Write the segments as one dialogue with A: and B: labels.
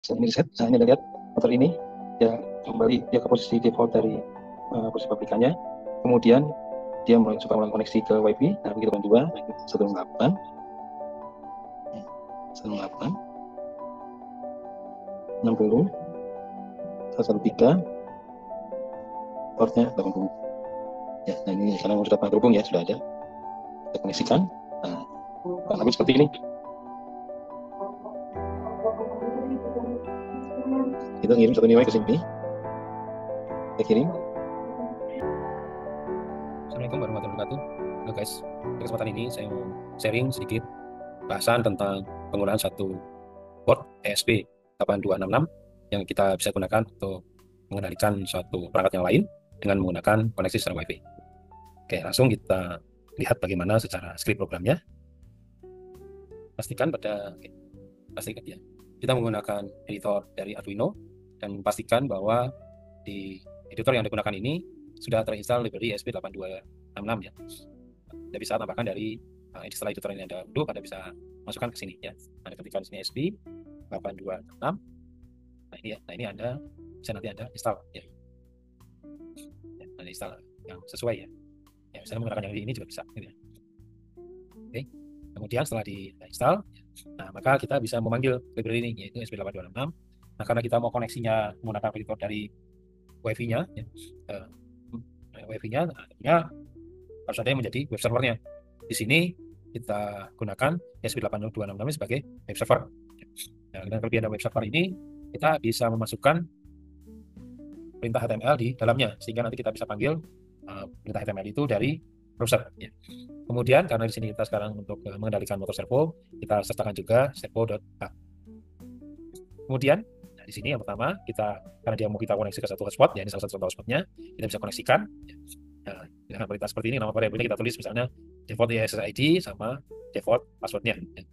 A: Ini reset. Nah, ini lihat motor ini ya kembali dia ke posisi default dari posisi pabrikannya. Kemudian dia coba melakukan koneksi ke WiFi. Nah, begitu kan dua, 108, 108, 60, 113, portnya 80. Ya, nah ini sekarang sudah terhubung ya, sudah ada. Kita koneksikan. Nah, tapi seperti ini. Kita kirim satu nilai ke sini. Kita kirim.
B: Assalamualaikum warahmatullahi wabarakatuh. Halo guys, di kesempatan ini saya mau sharing sedikit bahasan tentang penggunaan satu port ESP8266 yang kita bisa gunakan untuk mengendalikan suatu perangkat yang lain dengan menggunakan koneksi secara WiFi. Oke, langsung kita lihat bagaimana secara script programnya. Pastikan ya, kita menggunakan editor dari Arduino dan pastikan bahwa di editor yang digunakan ini sudah terinstall library ESP8266 ya. Anda bisa tambahkan dari setelah editor ini ada dulu, Anda bisa masukkan ke sini ya. Anda ketikkan di sini ESP8266. Nah ini ya, nah ini Anda bisa nanti Anda install ya. Anda install yang sesuai ya. Ya, misalnya menggunakan yang ini juga bisa gitu ya. Oke. Kemudian setelah diinstal, nah maka kita bisa memanggil library ini yaitu ESP8266. Nah, karena kita mau koneksinya menggunakan editor dari WiFi-nya ya. WiFi-nya tentunya harus ada yang menjadi web servernya. Di sini kita gunakan ESP8266 sebagai web server. Nah, dengan kelebihan web server ini, kita bisa memasukkan perintah HTML di dalamnya, sehingga nanti kita bisa panggil perintah HTML itu dari browser. Ya. Kemudian, karena di sini kita sekarang untuk mengendalikan motor servo, kita sertakan juga servo.h. Kemudian, nah, di sini yang pertama, karena dia mau kita koneksi ke satu hotspot, ya ini salah satu contoh hotspotnya, kita bisa koneksikan. Nah, dengan perintah seperti ini, nama variabelnya kita tulis misalnya default SSID sama default passwordnya. Ya.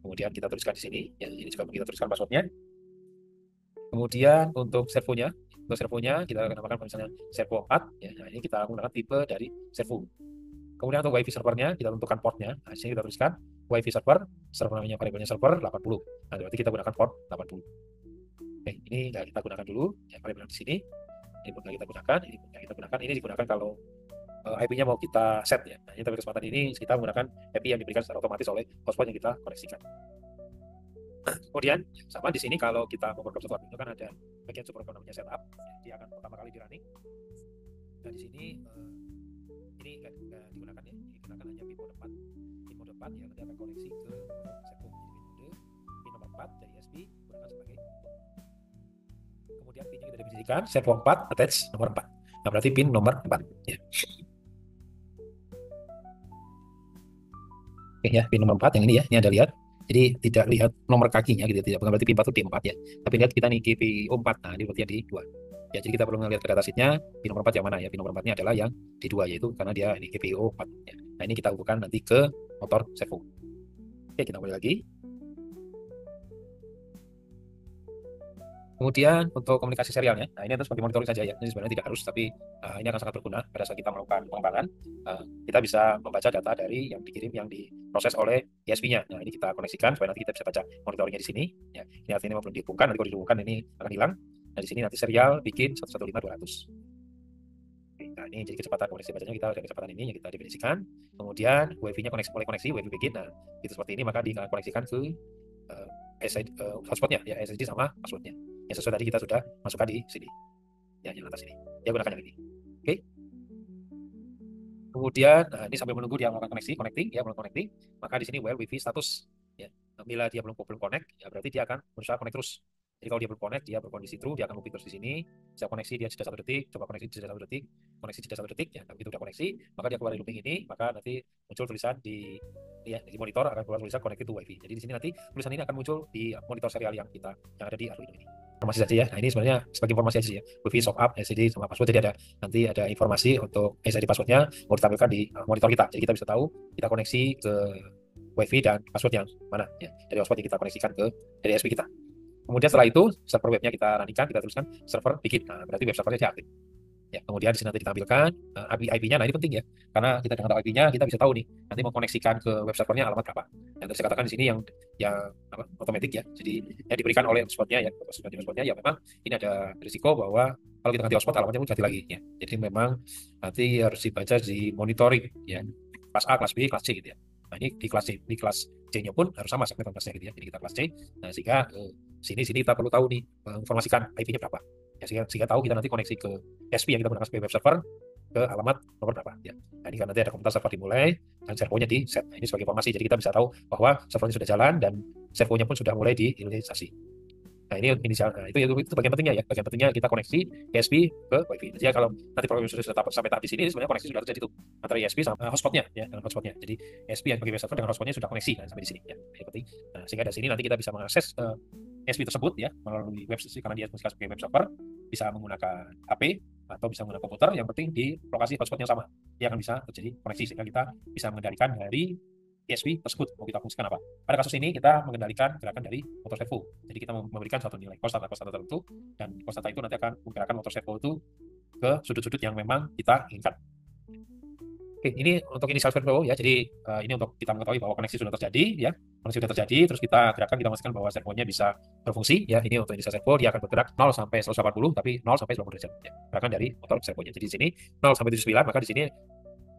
B: Kemudian kita tuliskan di sini, ya, ini juga kita tuliskan passwordnya. Kemudian untuk servonya kita namakan misalnya servo 4, ya, nah ini kita menggunakan tipe dari servo. Kemudian untuk WiFi servernya kita tentukan portnya, nah di sini kita tuliskan WiFi server namanya variabelnya server 80. Nah berarti kita gunakan port 80. Oke, ini kita gunakan dulu, ya variabel di sini. Ini pun kita gunakan, ini digunakan kalau IP-nya mau kita set ya. Nah, ini tapi kesempatan ini kita menggunakan IP yang diberikan secara otomatis oleh hotspot yang kita koneksikan. Kemudian sama di sini kalau kita memprogram satu itu kan ada bagian subprogram namanya setup, dia akan pertama kali di running. Dan di sini ini nggak digunakan ya, digunakan hanya pin mode 4. Pin mode 4 ya nanti akan koneksi ke servo. Jadi pin nomor 4 dari ESP gunakan sebagai. Kemudian pinnya kita definisikan servo 4 attach nomor 4. Nah berarti pin nomor 4 ya. Oke ya, pin nomor 4 yang ini ya, ini Anda lihat. Jadi tidak lihat nomor kakinya gitu, tidak bukan berarti pin 4 itu pin 4 ya. Tapi lihat kita nih GPIO 4. Nah, ini berarti yang di 2. Ya, jadi kita perlu melihat ke datasheet-nya pin nomor 4 yang mana ya. Pin nomor 4-nya adalah yang di 2 yaitu karena dia ini GPIO 4 ya. Nah, ini kita hubungkan nanti ke motor servo. Oke, kita mulai lagi. Kemudian untuk komunikasi serialnya, nah ini adalah sebagai monitoring saja ya. Ini sebenarnya tidak harus, tapi ini akan sangat berguna pada saat kita melakukan pengembangan. Kita bisa membaca data dari yang dikirim, yang diproses oleh ESP-nya. Nah ini kita koneksikan supaya nanti kita bisa baca monitoringnya di sini. Ya, ini artinya belum dihubungkan, nanti kalau dihubungkan ini akan hilang. Nah di sini nanti serial bikin 115.200. Nah ini jadi kecepatan koneksi bacanya kita ada kecepatan ini yang kita definisikan. Kemudian WiFi-nya mulai koneksi, WiFi bikin. Nah itu seperti ini maka dikoneksikan ke hotspotnya ya, SSD sama passwordnya yang sesuai tadi kita sudah masukkan di sini ya, yang atas ini dia gunakan yang ini. Oke, kemudian nah, ini sambil menunggu dia melakukan connecting ya, belum connecting, maka di sini while wifi status ya, bila dia belum connect ya berarti dia akan berusaha connect terus. Jadi kalau dia belum connect, dia berkondisi true, dia akan looping terus di sini. Bisa koneksi dia jeda 1 detik, coba koneksi jeda 1 detik, koneksi jeda 1 detik ya. Begitu udah koneksi, maka dia keluar dari looping ini, maka nanti muncul tulisan di monitor akan keluar tulisan connected to WiFi. Jadi di sini nanti tulisan ini akan muncul di monitor serial yang ada di Arduino ini. Informasi saja ya. Nah ini sebenarnya sebagai informasi aja ya. WiFi sock up, SSD sama password. Jadi nanti ada informasi untuk SSD passwordnya mau ditampilkan di monitor kita. Jadi kita bisa tahu kita koneksi ke WiFi dan password yang mana ya, dari hotspot yang kita koneksikan ke dari ESP kita. Kemudian setelah itu server webnya kita running, kita tuliskan server bikin. Nah berarti web servernya aktif. Ya, kemudian di sini nanti ditampilkan IP-nya. Nah, ini penting ya, karena kita dengan tahu IP-nya kita bisa tahu nih nanti mau koneksikan ke web servernya alamat berapa. Yang tadi saya katakan di sini yang apa, otomatis ya. Jadi yang diberikan oleh hotspotnya ya, hotspotnya ya memang ini ada risiko bahwa kalau kita ganti hotspot alamatnya pun ganti lagi ya. Jadi memang nanti harus dibaca di monitoring ya. Kelas A, kelas B, kelas C gitu ya. Nah, ini di kelas C, di kelas C-nya pun harus sama segmen kelasnya gitu ya. Jadi kita kelas C. Nah, sehingga sini kita perlu tahu nih menginformasikan IP-nya berapa. Ya, sehingga tahu kita nanti koneksi ke SP yang kita gunakan sebagai web server ke alamat nomor berapa ya. Nah, ini kan nanti ada komentar server dimulai dan servonya di set. Nah, ini sebagai informasi, jadi kita bisa tahu bahwa servernya sudah jalan dan servonya pun sudah mulai diinisialisasi. Nah, ini inisial. Nah, itu bagian pentingnya ya. Bagian pentingnya kita koneksi ISP ke WiFi. Jadi kalau nanti program sudah sampai tahap di sini, sebenarnya koneksi sudah terjadi tuh antara ISP sama hotspotnya ya, dengan hotspotnya. Jadi ISP yang sebagai web server dengan hotspotnya sudah koneksi nah, sampai di sini ya. Ini penting. Nah, sehingga dari sini nanti kita bisa mengakses ISP tersebut ya melalui web server, karena dia sebagai web server, bisa menggunakan HP atau bisa menggunakan komputer, yang penting di lokasi hotspotnya sama. Dia akan bisa terjadi koneksi sehingga kita bisa mengendalikan dari ISP tersebut mau kita fungsikan apa. Pada kasus ini kita mengendalikan gerakan dari motor servo. Jadi kita memberikan suatu nilai konstanta tertentu dan konstanta itu nanti akan menggerakkan motor servo itu ke sudut-sudut yang memang kita inginkan. Oke, ini untuk inisial servo ya. Jadi ini untuk kita mengetahui bahwa koneksi sudah terjadi ya. Koneksi sudah terjadi, terus kita gerakan, kita memastikan bahwa servonya bisa berfungsi ya. Ini untuk inisial servo, dia akan bergerak 0 sampai 180 tapi 0 sampai 90 derajat ya. Gerakan dari motor servonya. Jadi di sini 0 sampai 79, maka di sini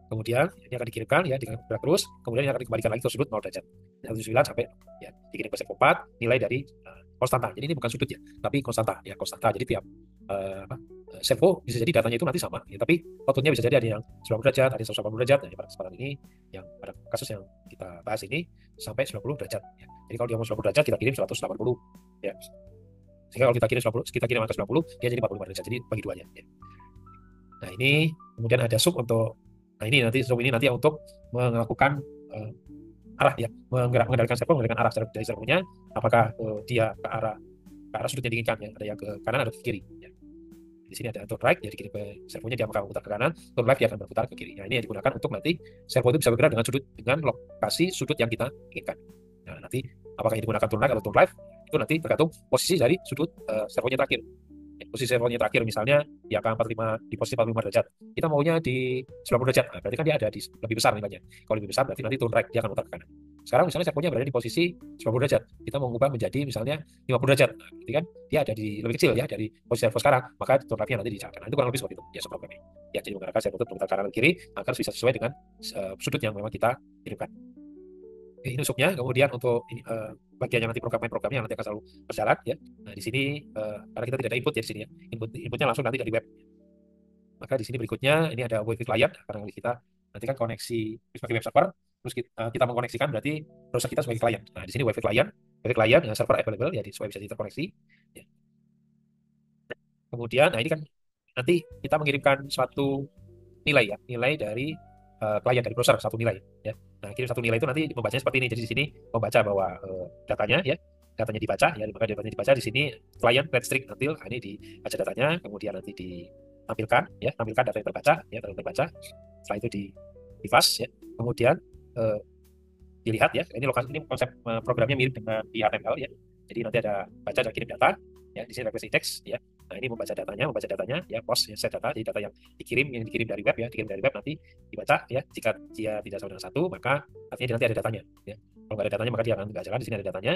B: kemudian ini akan dikirimkan ya, digerak terus, kemudian ini akan dikembalikan lagi ke sudut 0 derajat. 79 sampai ya, dikirim ke servo 4, nilai dari konstanta. Jadi ini bukan sudut ya, tapi konstanta ya, konstanta. Jadi tiap servo bisa jadi datanya itu nanti sama ya, tapi outputnya bisa jadi ada yang 90 derajat, ada yang 180 derajat. Nah, pada kesempatan ini yang pada kasus yang kita bahas ini sampai 90 derajat ya. Jadi kalau dia mau 90 derajat kita kirim 180 ya. Sehingga kalau kita kirim angka 90, dia jadi 45 derajat. Jadi bagi duanya ya. Nah, ini kemudian ada sub untuk ini nanti untuk melakukan arah ya, mengendalikan servo, mengendalikan arah dari servonya, apakah dia ke arah sudut yang diinginkan ya, ada yang ke kanan atau ke kiri ya. Di sini ada turn right, jadi kirim ke servonya dia akan berputar ke kanan, turn left dia akan berputar ke kiri. Nah, ini yang digunakan untuk nanti servo itu bisa bergerak dengan lokasi sudut yang kita inginkan. Nah, nanti apakah ini digunakan turn right atau turn left itu nanti tergantung posisi dari sudut servonya terakhir. Posisi servonya terakhir misalnya di angka 45, di posisi 45 derajat. Kita maunya di 90 derajat. Nah, berarti kan dia ada di lebih besar nilainya. Kalau lebih besar berarti nanti turn right, dia akan muter ke kanan. Sekarang misalnya servonya berada di posisi 90 derajat. Kita mau mengubah menjadi misalnya 50 derajat. Nah, berarti kan dia ada di lebih kecil ya dari posisi servo sekarang, maka turn right-nya nanti dijalankan. Nah, itu kurang lebih seperti itu. Ya, programnya. Ya, jadi menggunakan servo itu berputar kanan dan kiri agar bisa sesuai dengan sudut yang memang kita kirimkan. Ini subnya, kemudian untuk ini, bagian yang nanti programnya nanti akan selalu berjalan ya. Nah, di sini karena kita tidak ada input ya di sini ya. Inputnya langsung nanti dari web. Maka di sini berikutnya ini ada WiFi client, karena kita nanti kan koneksi sebagai web server, terus kita mengkoneksikan berarti browser kita sebagai client. Nah, di sini WiFi client dengan server available ya, supaya bisa terkoneksi. Ya. Kemudian, nah ini kan nanti kita mengirimkan suatu nilai ya, nilai dari klien dari browser, satu nilai ya. Nah, kirim satu nilai itu nanti membacanya seperti ini. Jadi di sini membaca bahwa datanya dibaca ya, maka datanya dibaca di sini client read string until ini dibaca datanya, kemudian nanti ditampilkan ya, tampilkan data yang terbaca ya, data yang terbaca. Setelah itu di flash ya, kemudian dilihat ya, ini konsep programnya mirip dengan di HTML ya. Jadi nanti ada baca dan kirim data ya, di sini request index ya. Nah, ini membaca datanya ya, post ya, set data, jadi data yang dikirim dari web ya, nanti dibaca ya. Jika dia tidak sama dengan 1, maka artinya nanti ada datanya ya. Kalau nggak ada datanya maka dia akan nggak jalan. Di sini ada datanya.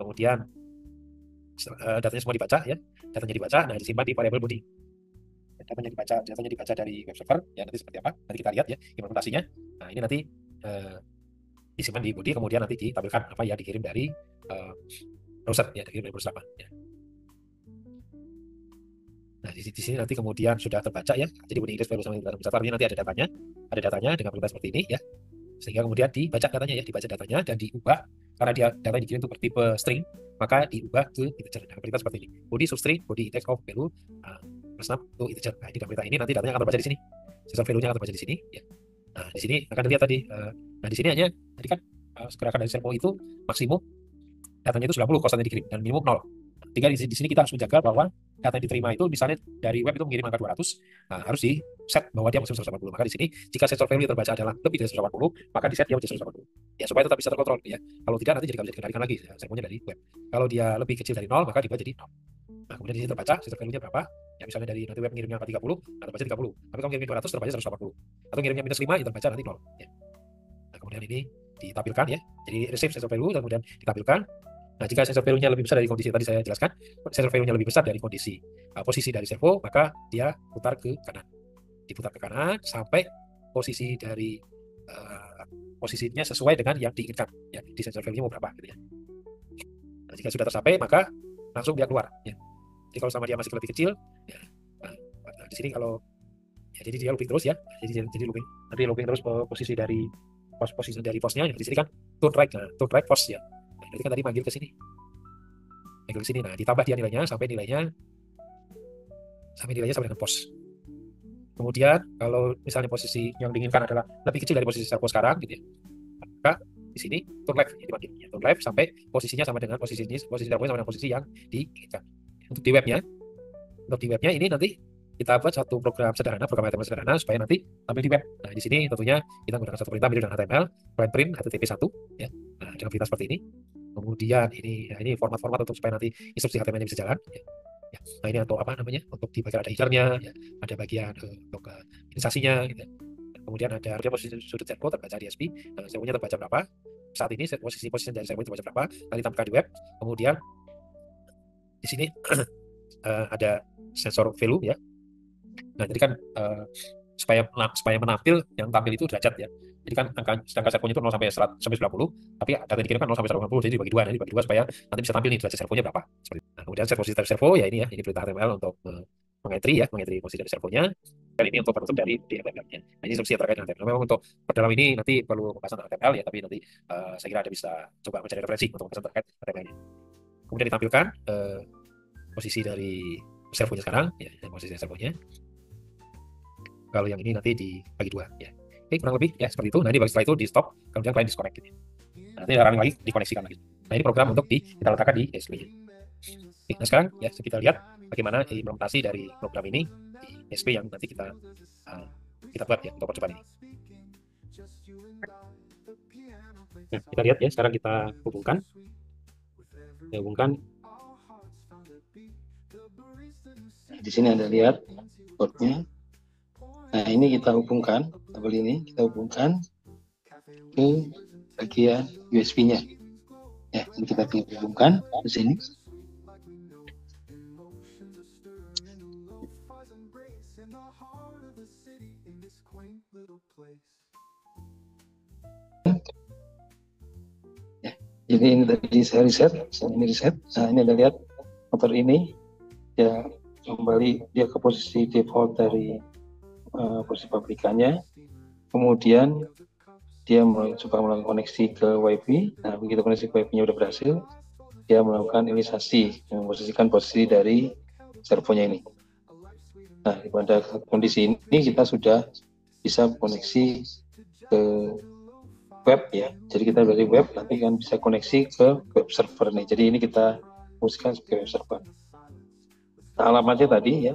B: Kemudian datanya semua dibaca ya. Datanya dibaca, nah disimpan di variable body. Datanya dibaca dari web server ya, nanti seperti apa? Nanti kita lihat ya implementasinya. Nah, ini nanti disimpan di body, kemudian nanti ditampilkan apa ya, dikirim dari browser ya, dikirim dari browser ya. Nah, di sini nanti kemudian sudah terbaca ya. Jadi bunyi index baru sama artinya nanti ada datanya dengan perintah seperti ini ya. Sehingga kemudian dibaca datanya dan diubah, karena data yang dikirim itu bertipe string, maka diubah ke integer dengan perintah seperti ini. Body substring, body index of value plus 6 to integer. Nah, di perintah ini nanti datanya akan terbaca di sini. Sensor value-nya akan terbaca di sini ya. Nah, di sini akan dilihat tadi. Nah, di sini hanya tadi kan gerakan dari servo itu maksimum datanya itu 90 konstannya dikirim dan minimum 0. Tinggal di sini kita harus menjaga bahwa data yang diterima itu misalnya dari web itu mengirim angka 200, nah harus di set bahwa dia maksimum 180. Maka di sini jika sensor value terbaca adalah lebih dari 180, maka di set dia menjadi 180. Ya, supaya tetap bisa terkontrol ya. Kalau tidak nanti jadi bisa dikendalikan lagi ya, servonya dari web. Kalau dia lebih kecil dari 0, maka dibuat jadi 0. Nah, kemudian di sini terbaca sensor value-nya berapa. Ya, misalnya dari nanti web ngirimnya 30, nah terbaca 30. Tapi kalau ngirimnya 200, terbaca 180. Atau ngirimnya minus 5, ya terbaca nanti 0. Ya. Nah, kemudian ini ditampilkan ya. Jadi receive sensor value, kemudian ditampilkan. Nah, jika sensor value-nya lebih besar dari kondisi tadi saya jelaskan, sensor value-nya lebih besar dari kondisi posisi dari servo, maka dia putar ke kanan. Diputar ke kanan sampai posisi dari posisinya sesuai dengan yang diinginkan. Ya, di sensor value-nya mau berapa gitu ya. Nah, jika sudah tercapai, maka langsung dia keluar. Ya. Jadi kalau sama dia masih lebih kecil, ya, nah, di sini kalau ya, jadi dia looping terus ya. Jadi looping, nanti looping terus posisi dari posisi dari posnya. Ya. Di sini kan turn right pos ya. Nah, berarti kan tadi manggil ke sini, manggil ke sini. Nah, ditambah dia nilainya sampai nilainya sama dengan pos. Kemudian kalau misalnya posisi yang diinginkan adalah lebih kecil dari posisi servo sekarang, gitu ya, maka di sini turn left ya, dipanggil ya, turn left sampai posisinya sama dengan posisi ini, posisi servonya sama dengan posisi yang diinginkan. Untuk di webnya, ini nanti kita buat satu program sederhana, program HTML sederhana supaya nanti tampil di web. Nah, di sini tentunya kita menggunakan satu perintah mirip dengan HTML, print HTTP1 ya. Nah, dengan perintah seperti ini. Kemudian ini format-format untuk supaya nanti instruksi HTML-nya bisa jalan ya. Ya. Nah, ini untuk apa namanya? Untuk di bagian ada header-nya ya, ada bagian untuk instansinya gitu. Kemudian ada posisi sudut servo terbaca di SP, servonya terbaca berapa? Saat ini posisi dari servo terbaca berapa? Nanti tampilkan di web. Kemudian di sini ada sensor value ya. Nah, jadi kan supaya menampil yang tampil itu derajat ya. Jadi kan angka servonya itu 0 sampai 100, sampai 90, tapi data yang dikirimkan 0 sampai 180, jadi dibagi dua, nanti dibagi dua supaya nanti bisa tampil nih derajat servonya berapa. Nah, kemudian posisi dari servo ya ini ya, ini perintah HTML untuk mengentry posisi dari servonya. Dan ini untuk penutup dari HTML-nya. Nah, ini instruksi terkait dengan HTML. Memang untuk perdalam ini nanti perlu pembahasan tentang HTML ya, tapi nanti saya kira Anda bisa coba mencari referensi untuk pembahasan terkait HTML-nya. Kemudian ditampilkan posisi dari servonya sekarang, ya, posisi servonya. Kalau yang ini nanti dibagi dua ya. Oke, kurang lebih ya seperti itu. Nah, ini setelah itu di stop, kemudian klien disconnect gitu. Nanti running lagi, dikoneksikan lagi. Nah, ini program untuk kita letakkan di SP. Oke, nah sekarang ya kita lihat bagaimana implementasi dari program ini di SP yang nanti kita buat ya untuk percobaan ini. Nah, kita lihat ya, sekarang kita hubungkan.
A: Di sini Anda lihat portnya. Nah, ini kita hubungkan, tabel ini kita hubungkan ke bagian USB-nya. Ya, ini kita hubungkan di sini. Ya, ini tadi saya riset, ini riset. Nah, ini Anda lihat motor ini ya kembali dia ke posisi default dari posisi pabrikannya, kemudian dia coba melakukan koneksi ke WiFi. Nah, begitu koneksi ke WiFi-nya udah berhasil, dia melakukan inisiasi, memposisikan posisi dari servonya ini. Nah, pada kondisi ini kita sudah bisa koneksi ke web ya. Jadi kita dari web nanti kan bisa koneksi ke web server nih. Jadi ini kita fungsikan sebagai web server. Nah, alamatnya tadi ya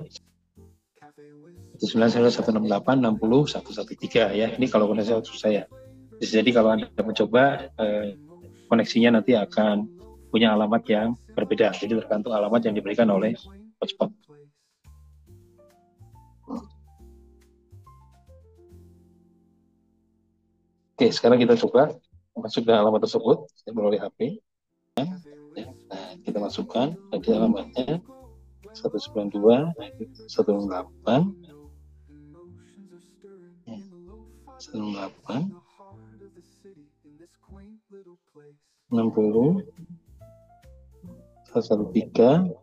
A: 9.168.60.113 ya. Ini kalau koneksi saya. Jadi kalau Anda mencoba koneksinya nanti akan punya alamat yang berbeda. Jadi tergantung alamat yang diberikan oleh hotspot. Oke, sekarang kita coba masuk ke alamat tersebut melalui HP. Nah, kita masukkan tadi alamatnya 192.168 60 113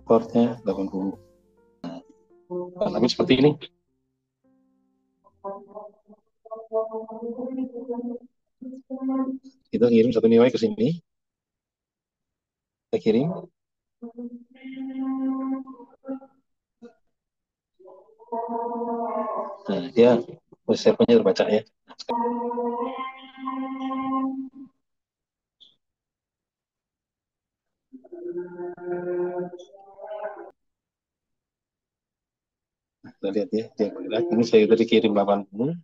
A: portnya 80. Nah, tapi seperti ini. Kita ngirim satu nilai ke sini. Kita kirim. Nah, dia servernya terbaca ya. Nah, kita lihat ya, dia bergerak. Ini saya tadi kirim 80.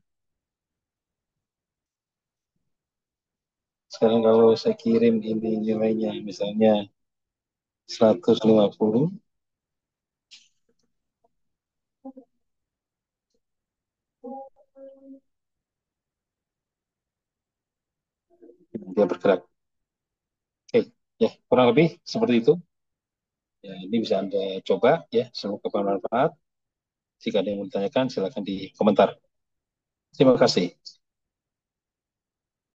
A: Sekarang kalau saya kirim ini nilainya misalnya 150. Dia bergerak. Oke, ya kurang lebih seperti itu. Ya, ini bisa Anda coba ya, semoga bermanfaat. Jika ada yang mau ditanyakan, silakan di komentar. Terima kasih.